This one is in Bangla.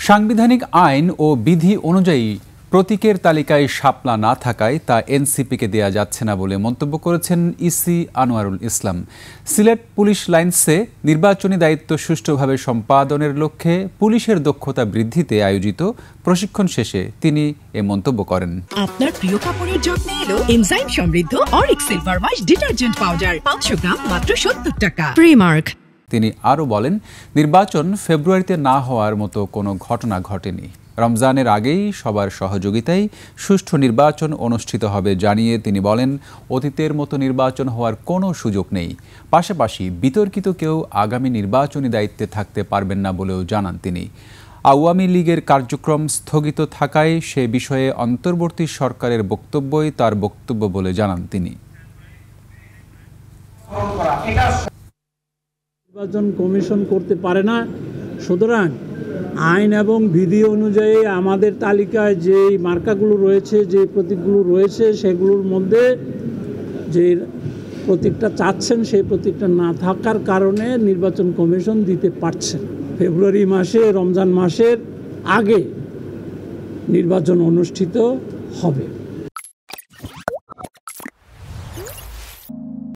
সাংবিধানিক আইন ও বিধি অনুযায়ী প্রতীকের তালিকায় শাপলা না থাকায় তা এনসিপিকে দেয়া যাচ্ছে না বলে মন্তব্য করেছেন ইসি আনোয়ারুল ইসলাম। সিলেট পুলিশ লাইন্সে নির্বাচনী দায়িত্ব সুষ্ঠুভাবে সম্পাদনের লক্ষ্যে পুলিশের দক্ষতা বৃদ্ধিতে আয়োজিত প্রশিক্ষণ শেষে তিনি এ মন্তব্য করেন। আপনার প্রিয় কাপড়ের যত্নে এলো এনজাইম সমৃদ্ধ Arik silver wash detergent powder 500 গ্রাম মাত্র 70 টাকা। প্রিমার্ক। তিনি আরও বলেন, নির্বাচন ফেব্রুয়ারিতে না হওয়ার মতো কোনো ঘটনা ঘটেনি। রমজানের আগেই সবার সহযোগিতায় সুষ্ঠু নির্বাচন অনুষ্ঠিত হবে জানিয়ে তিনি বলেন, অতীতের মতো নির্বাচন হওয়ার কোনো সুযোগ নেই। পাশাপাশি বিতর্কিত কেউ আগামী নির্বাচনী দায়িত্বে থাকতে পারবেন না বলেও জানান তিনি। আওয়ামী লীগের কার্যক্রম স্থগিত থাকায় সে বিষয়ে অন্তর্বর্তী সরকারের বক্তব্যই তার বক্তব্য বলে জানান তিনি। নির্বাচন কমিশন করতে পারে না, সুতরাং আইন এবং বিধি অনুযায়ী আমাদের তালিকায় যে মার্কাগুলো রয়েছে, যে প্রতীকগুলো রয়েছে, সেগুলোর মধ্যে যে প্রতীকটা চাচ্ছেন সেই প্রতীকটা না থাকার কারণে নির্বাচন কমিশন দিতে পারছেন। ফেব্রুয়ারি মাসে রমজান মাসের আগে নির্বাচন অনুষ্ঠিত হবে।